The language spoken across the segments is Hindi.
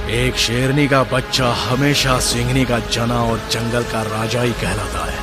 एक शेरनी का बच्चा हमेशा सिंहनी का जना और जंगल का राजा ही कहलाता है।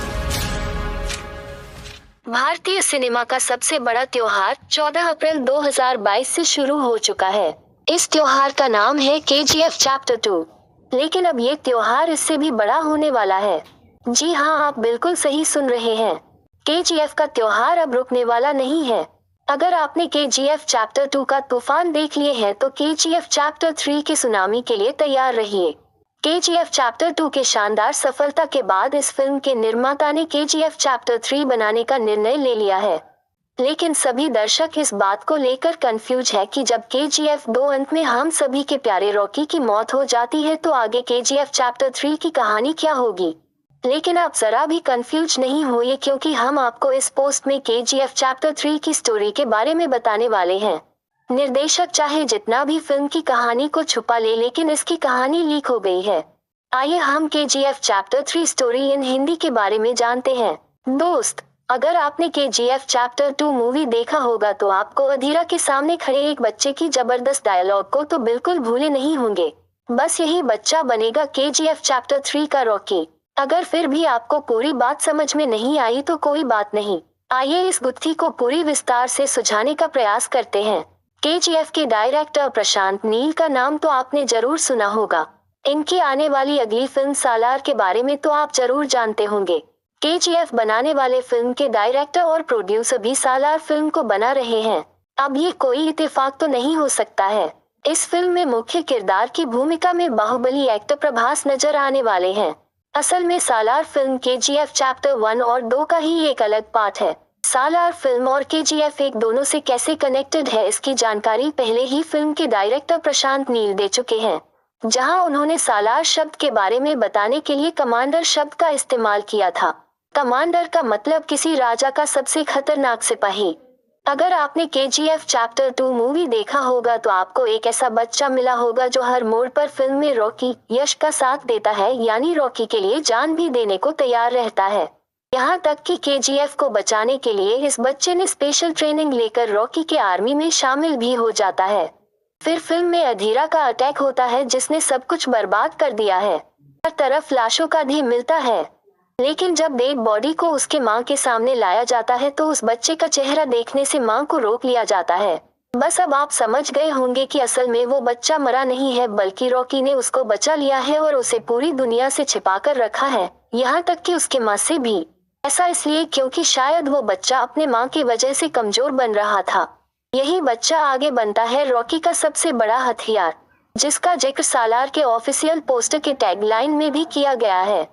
भारतीय सिनेमा का सबसे बड़ा त्योहार 14 अप्रैल 2022 से शुरू हो चुका है। इस त्योहार का नाम है KGF चैप्टर 2। लेकिन अब ये त्योहार इससे भी बड़ा होने वाला है। जी हाँ, आप बिल्कुल सही सुन रहे हैं। KGF का त्योहार अब रुकने वाला नहीं है। अगर आपने KGF चैप्टर 2 का तूफान देख लिए है तो KGF चैप्टर 3 के सुनामी के लिए तैयार रहिए। KGF चैप्टर 2 के शानदार सफलता के बाद इस फिल्म के निर्माता ने KGF चैप्टर 3 बनाने का निर्णय ले लिया है। लेकिन सभी दर्शक इस बात को लेकर कंफ्यूज है कि जब KGF 2 अंत में हम सभी के प्यारे रॉकी की मौत हो जाती है तो आगे KGF चैप्टर 3 की कहानी क्या होगी। लेकिन आप जरा भी कंफ्यूज नहीं होइए, क्योंकि हम आपको इस पोस्ट में KGF चैप्टर 3 की स्टोरी के बारे में बताने वाले हैं। निर्देशक चाहे जितना भी फिल्म की कहानी को छुपा ले, लेकिन इसकी कहानी लीक हो गई है। आइए हम KGF chapter 3 story in Hindi के बारे में जानते हैं। दोस्त, अगर आपने KGF चैप्टर 2 मूवी देखा होगा तो आपको अधीरा के सामने खड़े एक बच्चे की जबरदस्त डायलॉग को तो बिल्कुल भूले नहीं होंगे। बस यही बच्चा बनेगा KGF चैप्टर 3 का रॉकी। अगर फिर भी आपको पूरी बात समझ में नहीं आई तो कोई बात नहीं, आइए इस गुत्थी को पूरी विस्तार से सुझाने का प्रयास करते हैं। KGF के डायरेक्टर प्रशांत नील का नाम तो आपने जरूर सुना होगा। इनकी आने वाली अगली फिल्म सालार के बारे में तो आप जरूर जानते होंगे। KGF बनाने वाले फिल्म के डायरेक्टर और प्रोड्यूसर भी सालार फिल्म को बना रहे हैं। अब ये कोई इत्तेफाक तो नहीं हो सकता है। इस फिल्म में मुख्य किरदार की भूमिका में बाहुबली एक्टर प्रभास नजर आने वाले हैं। असल में सालार फिल्म KGF चैप्टर 1 और 2 का ही एक अलग पार्ट है। सालार फिल्म और KGF 1 दोनों से कैसे कनेक्टेड है, इसकी जानकारी पहले ही फिल्म के डायरेक्टर प्रशांत नील दे चुके हैं, जहां उन्होंने सालार शब्द के बारे में बताने के लिए कमांडर शब्द का इस्तेमाल किया था। कमांडर का मतलब किसी राजा का सबसे खतरनाक सिपाही। अगर आपने KGF चैप्टर 2 मूवी देखा होगा तो आपको एक ऐसा बच्चा मिला होगा जो हर मोड़ पर फिल्म में रॉकी यश का साथ देता है, यानी रॉकी के लिए जान भी देने को तैयार रहता है। यहाँ तक कि KGF को बचाने के लिए इस बच्चे ने स्पेशल ट्रेनिंग लेकर रॉकी के आर्मी में शामिल भी हो जाता है। फिर फिल्म में अधीरा का अटैक होता है जिसने सब कुछ बर्बाद कर दिया है। हर तरफ लाशों का ढेर मिलता है, लेकिन जब डेड बॉडी को उसके माँ के सामने लाया जाता है तो उस बच्चे का चेहरा देखने से माँ को रोक लिया जाता है। बस अब आप समझ गए होंगे कि असल में वो बच्चा मरा नहीं है, बल्कि रॉकी ने उसको बचा लिया है और उसे पूरी दुनिया से छिपा कर रखा है, यहाँ तक कि उसके माँ से भी। ऐसा इसलिए क्योंकि शायद वो बच्चा अपने माँ की वजह से कमजोर बन रहा था। यही बच्चा आगे बनता है रॉकी का सबसे बड़ा हथियार, जिसका जिक्र सालार के ऑफिशियल पोस्टर के टैगलाइन में भी किया गया है।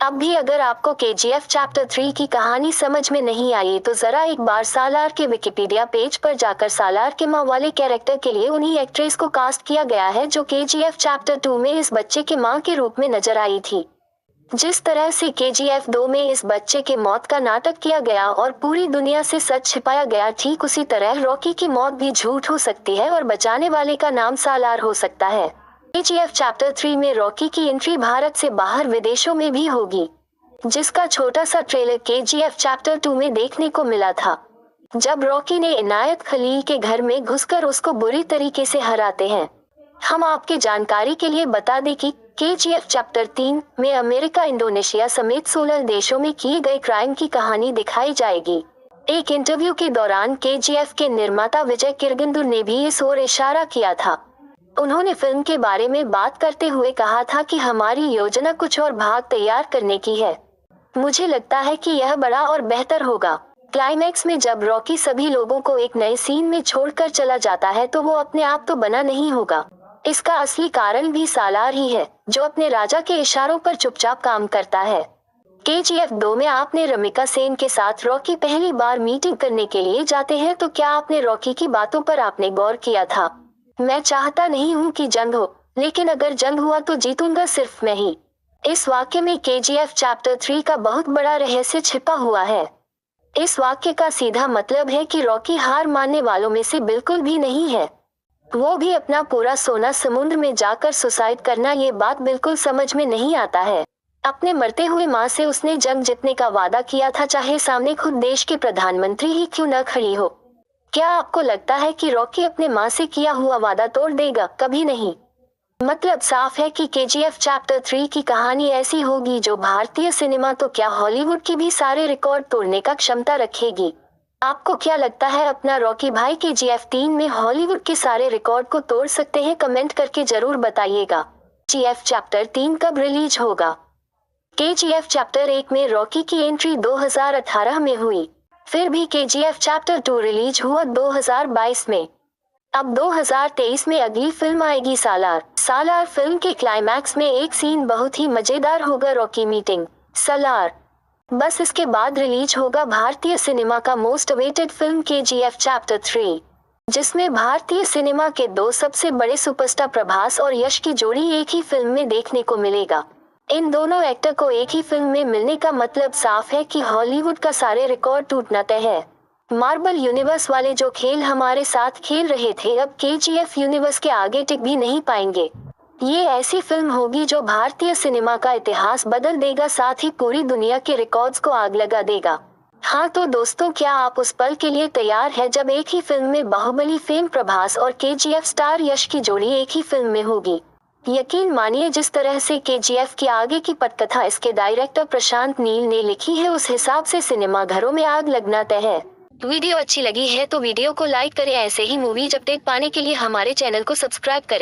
अब भी अगर आपको KGF चैप्टर 3 की कहानी समझ में नहीं आई तो जरा एक बार सालार के विकिपीडिया पेज पर जाकर सालार के माँ वाले कैरेक्टर के लिए उन्हीं एक्ट्रेस को कास्ट किया गया है जो KGF चैप्टर 2 में इस बच्चे के माँ के रूप में नजर आई थी। जिस तरह से KGF 2 में इस बच्चे के मौत का नाटक किया गया और पूरी दुनिया से सच छिपाया गया, ठीक उसी तरह रॉकी की मौत भी झूठ हो सकती है और बचाने वाले का नाम सालार हो सकता है। KGF चैप्टर 3 में रॉकी की एंट्री भारत से बाहर विदेशों में भी होगी, जिसका छोटा सा ट्रेलर KGF चैप्टर 2 में देखने को मिला था, जब रॉकी ने इनायत खलील के घर में घुसकर उसको बुरी तरीके से हराते हैं। हम आपके जानकारी के लिए बता दें कि KGF चैप्टर 3 में अमेरिका, इंडोनेशिया समेत 16 देशों में किए गए क्राइम की कहानी दिखाई जाएगी। एक इंटरव्यू के दौरान KGF के निर्माता विजय किरगंदुर ने भी इस ओर इशारा किया था। उन्होंने फिल्म के बारे में बात करते हुए कहा था कि हमारी योजना कुछ और भाग तैयार करने की है। मुझे लगता है कि यह बड़ा और बेहतर होगा। क्लाइमैक्स में जब रॉकी सभी लोगों को एक नए सीन में छोड़कर चला जाता है तो वो अपने आप तो बना नहीं होगा। इसका असली कारण भी सालार ही है, जो अपने राजा के इशारों पर चुपचाप काम करता है। KGF 2 में आपने रमिका सेन के साथ रॉकी पहली बार मीटिंग करने के लिए जाते हैं, तो क्या आपने रॉकी की बातों पर आपने गौर किया था? मैं चाहता नहीं हूँ कि जंग हो, लेकिन अगर जंग हुआ तो जीतूंगा सिर्फ मैं ही। इस वाक्य में KGF चैप्टर 3 का बहुत बड़ा रहस्य छिपा हुआ है। इस वाक्य का सीधा मतलब है कि रॉकी हार मानने वालों में से बिल्कुल भी नहीं है। वो भी अपना पूरा सोना समुद्र में जाकर सुसाइड करना, ये बात बिल्कुल समझ में नहीं आता है। अपने मरते हुए माँ से उसने जंग जीतने का वादा किया था, चाहे सामने खुद देश के प्रधानमंत्री ही क्यों न खड़ी हो। क्या आपको लगता है कि रॉकी अपने माँ से किया हुआ वादा तोड़ देगा? कभी नहीं। मतलब साफ है कि KGF चैप्टर 3 की कहानी ऐसी होगी जो भारतीय सिनेमा तो क्या हॉलीवुड की भी सारे रिकॉर्ड तोड़ने का क्षमता रखेगी। आपको क्या लगता है अपना रॉकी भाई KGF 3 में हॉलीवुड के सारे रिकॉर्ड को तोड़ सकते हैं? कमेंट करके जरूर बताइएगा। KGF चैप्टर 3 कब रिलीज होगा? KGF चैप्टर 1 में रॉकी की एंट्री 2018 में हुई, फिर भी KGF चैप्टर 2 रिलीज हुआ 2022 में। अब 2023 में अगली फिल्म आएगी सालार। सालार फिल्म के क्लाइमैक्स में एक सीन बहुत ही मजेदार होगा, रॉकी मीटिंग सालार। बस इसके बाद रिलीज होगा भारतीय सिनेमा का most awaited film KGF chapter 3, जिसमें भारतीय सिनेमा के दो सबसे बड़े सुपरस्टार प्रभास और यश की जोड़ी एक ही फिल्म में देखने को मिलेगा। इन दोनों एक्टर को एक ही फिल्म में मिलने का मतलब साफ है कि हॉलीवुड का सारे रिकॉर्ड टूटना तय है। मार्वल यूनिवर्स वाले जो खेल हमारे साथ खेल रहे थे अब KGF यूनिवर्स के आगे टिक भी नहीं पाएंगे। ये ऐसी फिल्म होगी जो भारतीय सिनेमा का इतिहास बदल देगा, साथ ही पूरी दुनिया के रिकॉर्ड्स को आग लगा देगा। हाँ तो दोस्तों, क्या आप उस पल के लिए तैयार है जब एक ही फिल्म में बाहुबली फेम प्रभास और KGF स्टार यश की जोड़ी एक ही फिल्म में होगी? यकीन मानिए, जिस तरह से KGF की आगे की पटकथा इसके डायरेक्टर प्रशांत नील ने लिखी है उस हिसाब से सिनेमा घरों में आग लगना तय है। वीडियो अच्छी लगी है तो वीडियो को लाइक करें। ऐसे ही मूवीज अपडेट पाने के लिए हमारे चैनल को सब्सक्राइब करें।